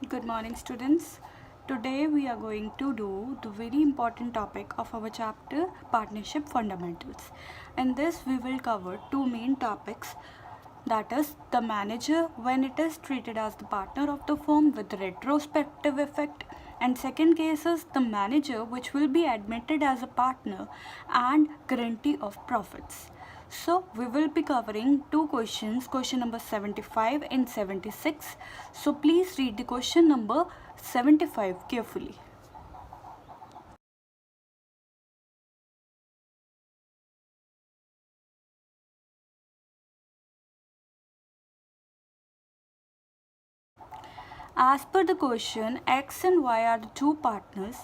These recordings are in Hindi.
Good morning, students. Today we are going to do the very important topic of our chapter Partnership Fundamentals. In this we will cover two main topics, that is the manager when it is treated as the partner of the firm with retrospective effect, and second case is the manager which will be admitted as a partner and guarantee of profits. So we will be covering two questions, question number 75 and 76. So please read the question number 75 carefully. As per the question, X and Y are the two partners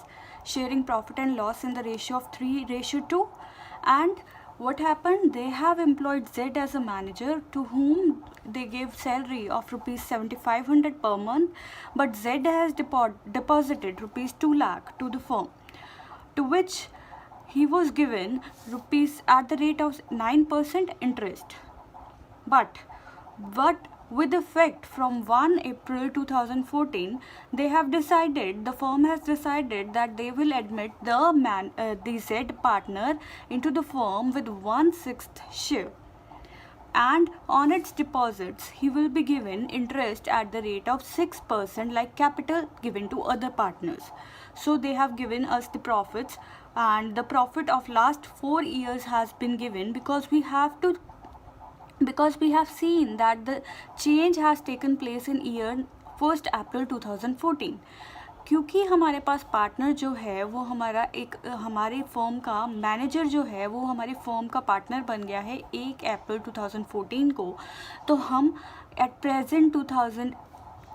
sharing profit and loss in the ratio of 3:2, and what happened, they have employed Z as a manager to whom they gave salary of rupees 7500 per month, but Z has deposited rupees 2 lakh to the firm, to which he was given rupees at the rate of 9% interest. But with effect from 1 April 2014, they have decided, the firm has decided that they will admit the Z partner into the firm with 1/6 share, and on its deposits he will be given interest at the rate of 6% like capital given to other partners. So they have given us the profits, and the profit of last 4 years has been given because we have seen that the change has taken place in year 1 April 2014, क्योंकि हमारे पास पार्टनर जो है वो हमारे फर्म का मैनेजर जो है वो हमारी फर्म का पार्टनर बन गया है 1 अप्रैल 2014 को। तो हम एट प्रेजेंट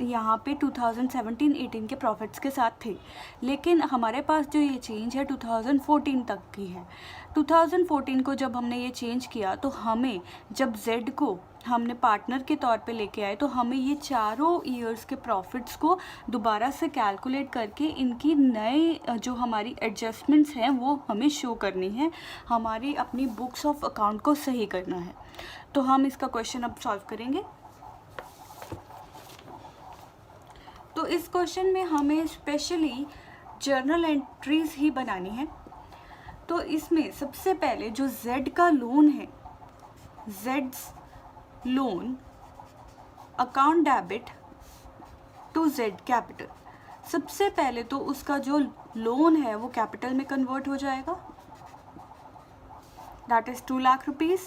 यहाँ पे 2017-18 के प्रॉफिट्स के साथ थे, लेकिन हमारे पास जो ये चेंज है 2014 तक की है। 2014 को जब हमने ये चेंज किया तो हमें जब Z को हमने पार्टनर के तौर पे लेके आए तो हमें ये चारों ईयर्स के प्रॉफिट्स को दोबारा से कैलकुलेट करके इनकी नए जो हमारी एडजस्टमेंट्स हैं वो हमें शो करनी है, हमारी अपनी बुक्स ऑफ अकाउंट को सही करना है। तो हम इसका क्वेश्चन अब सॉल्व करेंगे। तो इस क्वेश्चन में हमें स्पेशली जर्नल एंट्रीज ही बनानी है। तो इसमें सबसे पहले जो Z का लोन है, Z's loan account debit to Z capital, सबसे पहले तो उसका जो लोन है वो कैपिटल में कन्वर्ट हो जाएगा, that is 2 lakh rupees,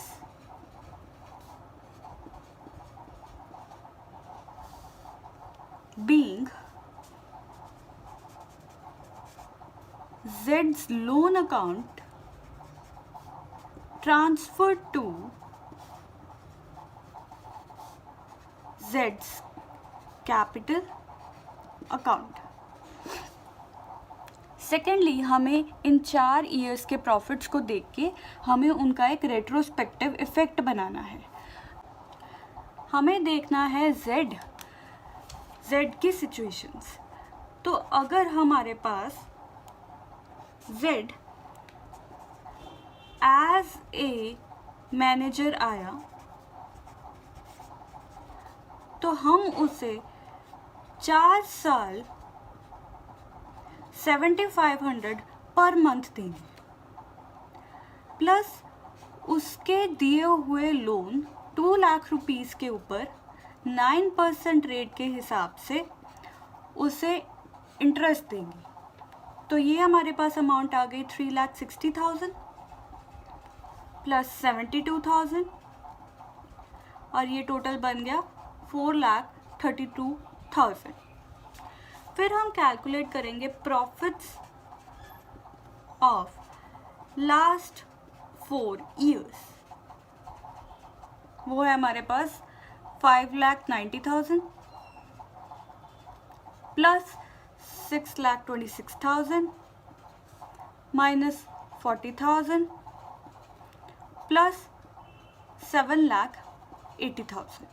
being Z's loan account transferred to Z's capital account. Secondly, हमें इन 4 ईयर्स के प्रॉफिट्स को देख के हमें उनका एक रेट्रोस्पेक्टिव इफेक्ट बनाना है। हमें देखना है Z की सिचुएशंस। तो अगर हमारे पास Z एज ए मैनेजर आया तो हम उसे 4 साल 7500 पर मंथ देंगे, प्लस उसके दिए हुए लोन 2 लाख रुपीस के ऊपर 9% रेट के हिसाब से उसे इंटरेस्ट देंगे। तो ये हमारे पास अमाउंट आ गई 3,60,000 प्लस 72,000, और ये टोटल बन गया 4,32,000। फिर हम कैलकुलेट करेंगे प्रॉफिट्स ऑफ लास्ट 4 ईयर्स, वो है हमारे पास 5,90,000 प्लस 6,26,000 माइनस 40,000 प्लस 7,80,000।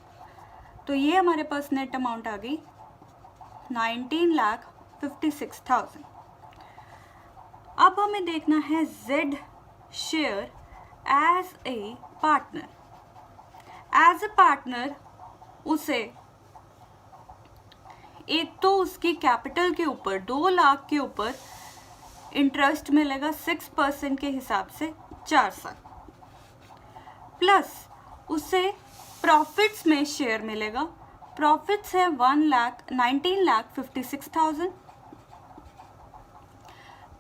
तो ये हमारे पास नेट अमाउंट आ गई 19,56,000। अब हमें देखना है Z share as a partner. As a partner उसे एक तो उसकी कैपिटल के ऊपर 2 लाख के ऊपर इंटरेस्ट मिलेगा 6% के हिसाब से 4 साल, प्लस उसे प्रॉफिट्स में शेयर मिलेगा। प्रॉफिट्स है 19,56,000,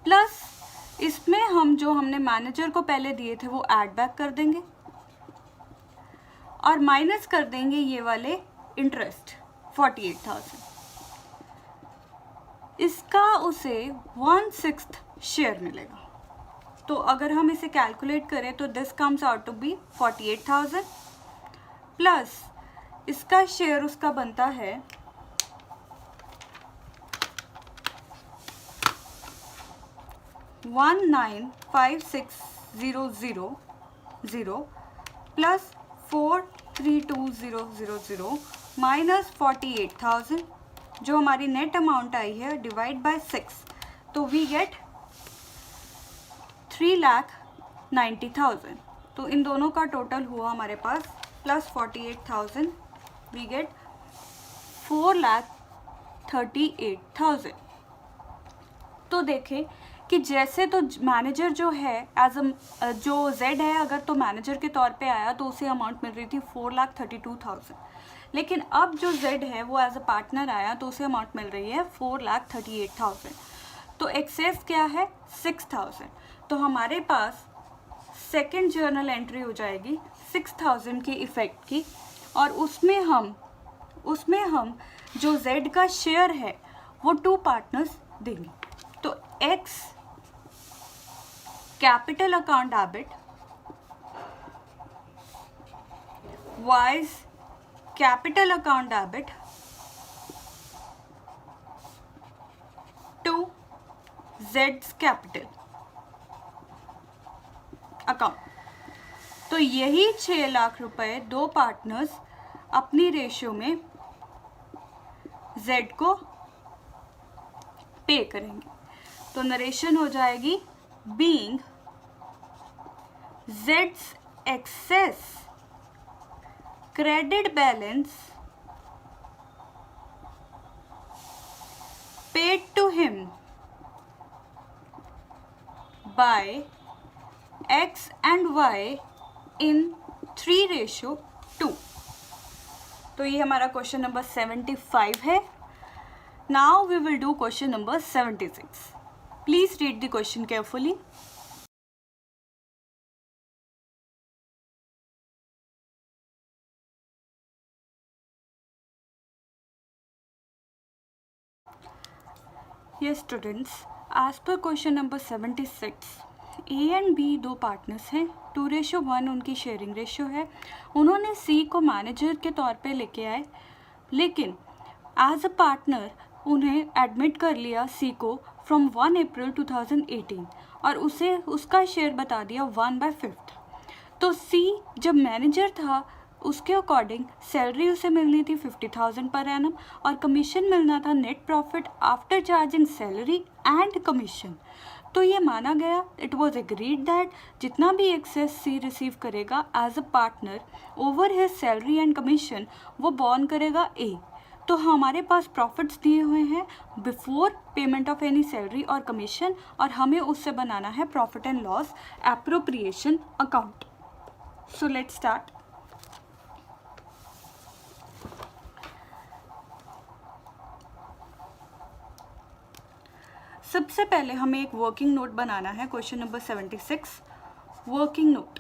प्लस इसमें हम जो हमने मैनेजर को पहले दिए थे वो ऐड बैक कर देंगे और माइनस कर देंगे ये वाले इंटरेस्ट 48,000। इसका उसे 1/6 शेयर मिलेगा। तो अगर हम इसे कैलकुलेट करें तो this comes out to be 48,000, plus इसका शेयर उसका बनता है 19,56,000 प्लस 432,000 माइनस 48,000, जो हमारी नेट अमाउंट आई है, डिवाइड बाय 6, तो वी गेट 3,90,000। तो इन दोनों का टोटल हुआ हमारे पास प्लस 48,000, वी गेट 4,38,000। तो देखें कि जैसे तो मैनेजर जो है जो जेड है, अगर तो मैनेजर के तौर पे आया तो उसे अमाउंट मिल रही थी 4,32,000, लेकिन अब जो जेड है वो एज अ पार्टनर आया तो उसे अमाउंट मिल रही है 4,38,000। तो एक्सेस क्या है 6,000। तो हमारे पास सेकेंड जर्नल एंट्री हो जाएगी 6,000 की इफेक्ट की, और उसमें हम जो जेड का शेयर है वो 2 पार्टनर्स देंगे। तो X capital account debit, Y's capital account debit to जेड्स कैपिटल अकाउंट। तो यही 6 लाख रुपए 2 पार्टनर्स अपनी रेशियो में जेड को पे करेंगे। तो नरेशन हो जाएगी बीइंग जेड्स excess credit balance paid to him by X and Y in 3:2। तो ये हमारा क्वेश्चन नंबर 75 है। Now we will do question number 76. Please read the question carefully. Yes students, as per question number 76, A and B 2 partners हैं, 2:1 उनकी शेयरिंग रेशियो है। उन्होंने सी को मैनेजर के तौर पे लेके आए, लेकिन एज अ पार्टनर उन्हें एडमिट कर लिया सी को फ्रॉम 1 अप्रैल 2018 और उसे उसका शेयर बता दिया 1/5। तो सी जब मैनेजर था उसके अकॉर्डिंग सैलरी उसे मिलनी थी 50,000 पर एनम और कमीशन मिलना था net profit after charging salary and commission. तो ये माना गया, इट वॉज एग्रीड दैट जितना भी एक्सेस सी रिसीव करेगा as a partner over his salary and commission वो बॉर्न करेगा ए। तो हमारे पास प्रॉफिट्स दिए हुए हैं before payment of any salary और कमीशन, और हमें उससे बनाना है profit and loss appropriation account. So let's start. सबसे पहले हमें एक वर्किंग नोट बनाना है। Question number 76 working note.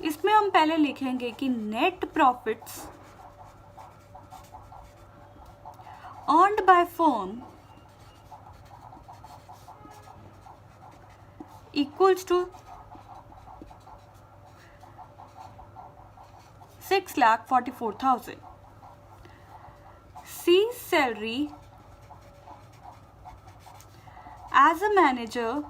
इसमें हम पहले लिखेंगे कि net profits earned by firm equals to 6,44,000. C's salary as a manager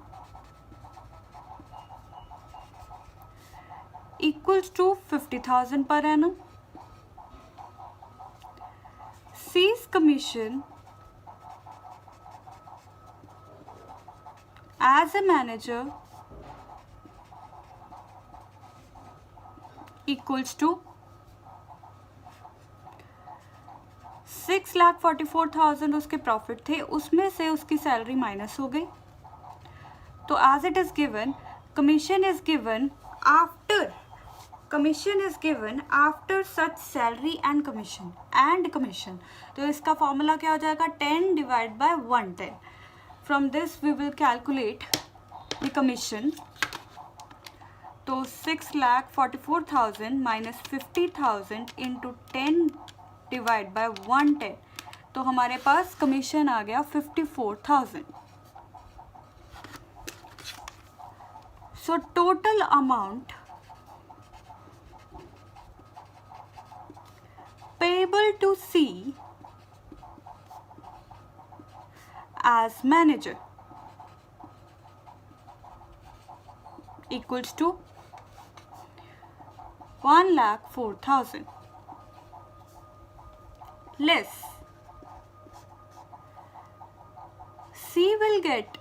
equals to 50,000 per annum. C's commission as a manager equals to 6,44,000 उसके प्रॉफिट थे, उसमें से उसकी सैलरी माइनस हो गई. तो as it is given, commission is given after such salary and commission. तो इसका फॉर्मूला क्या हो जाएगा? 10 divide by 110. From this we will calculate the commission. तो 6,44,000 माइनस 50,000 इंटू 10 डिवाइड बाय 110. तो हमारे पास कमीशन आ गया 54,000. So total amount payable to C as manager equals to 1,04,000 less C will get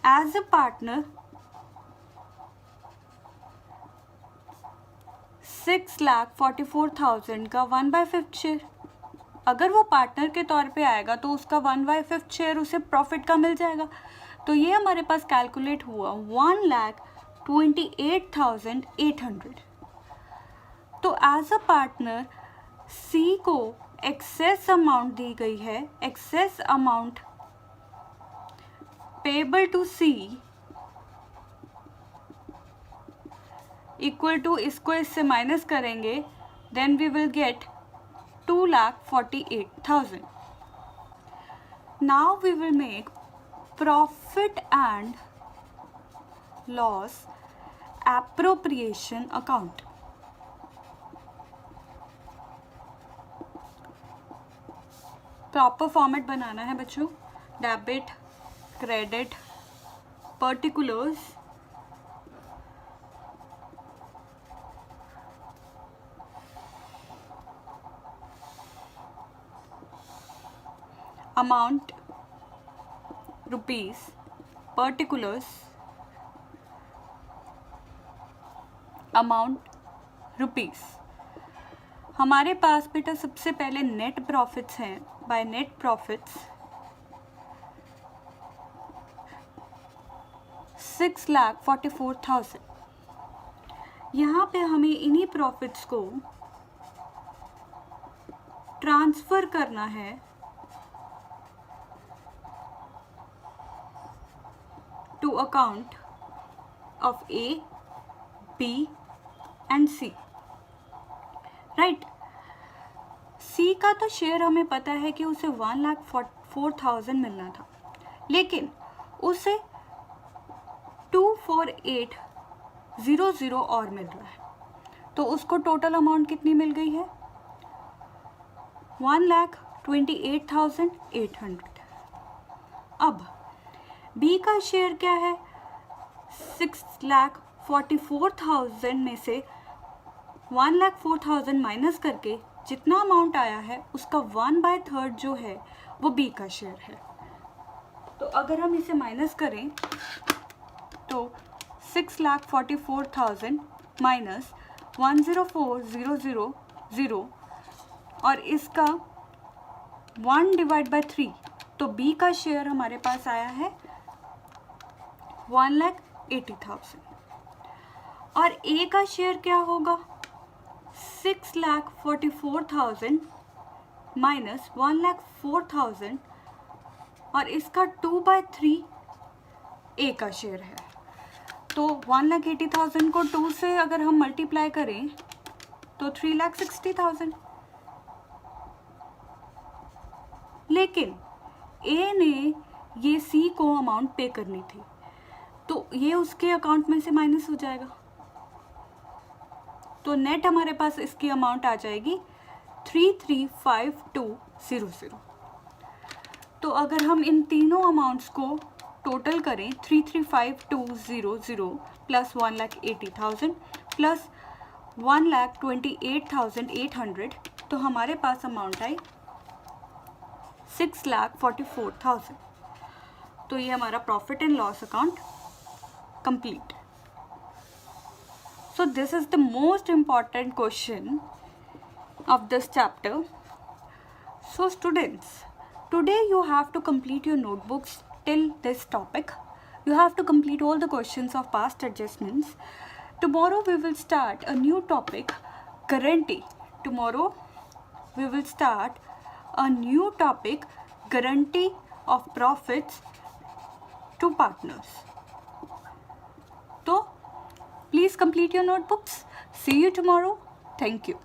as a partner 6,44,000 का 1/5 शेयर. अगर वो पार्टनर के तौर पे आएगा तो उसका 1/5 शेयर उसे प्रॉफिट का मिल जाएगा. तो ये हमारे पास कैलकुलेट हुआ 1,28,800. तो एज अ पार्टनर सी को एक्सेस अमाउंट दी गई है. Excess amount payable to C equal to, इसको इससे माइनस करेंगे, then we will get 2,48,000. Now we will make profit and loss appropriation account. Proper format बनाना है बच्चों. Debit, credit, particulars, amount rupees, particulars, amount rupees. हमारे पास बेटा सबसे पहले नेट प्रॉफिट्स हैं. By net profits 6,44,000. यहाँ पे हमें इन्हीं प्रॉफिट्स को ट्रांसफर करना है to account of A, B and C. Right. C का तो शेयर हमें पता है कि उसे 1,04,000 मिलना था, लेकिन उसे 248,000 और मिल रहा है. तो उसको टोटल अमाउंट कितनी मिल गई है? 1,28,800. अब B का शेयर क्या है? 6,44,000 में से 1,04,000 माइनस करके जितना अमाउंट आया है उसका 1/3 जो है वो B का शेयर है. तो अगर हम इसे माइनस करें तो 6,44,000 माइनस 104,000 और इसका 1/3, तो B का शेयर हमारे पास आया है 1,80,000. और A का शेयर क्या होगा? 6,44,000 माइनस 1,04,000 और इसका 2/3 A का शेयर है. तो 1,80,000 को 2 से अगर हम मल्टीप्लाई करें तो 3,60,000. लेकिन A ने ये C को अमाउंट पे करनी थी, तो ये उसके अकाउंट में से माइनस हो जाएगा. तो नेट हमारे पास इसकी अमाउंट आ जाएगी 335200. तो अगर हम इन तीनों अमाउंट्स को टोटल करें 335200 प्लस 1,80,000 प्लस 1,28,800, तो हमारे पास अमाउंट आई 6,44,000. तो ये हमारा profit and loss account complete. So this is the most important question of this chapter. So students, today you have to complete your notebooks till this topic. You have to complete all the questions of past adjustments. Tomorrow we will start a new topic, guarantee. Tomorrow we will start a new topic, guarantee of profits to partners. So please complete your notebooks. See you tomorrow. Thank you.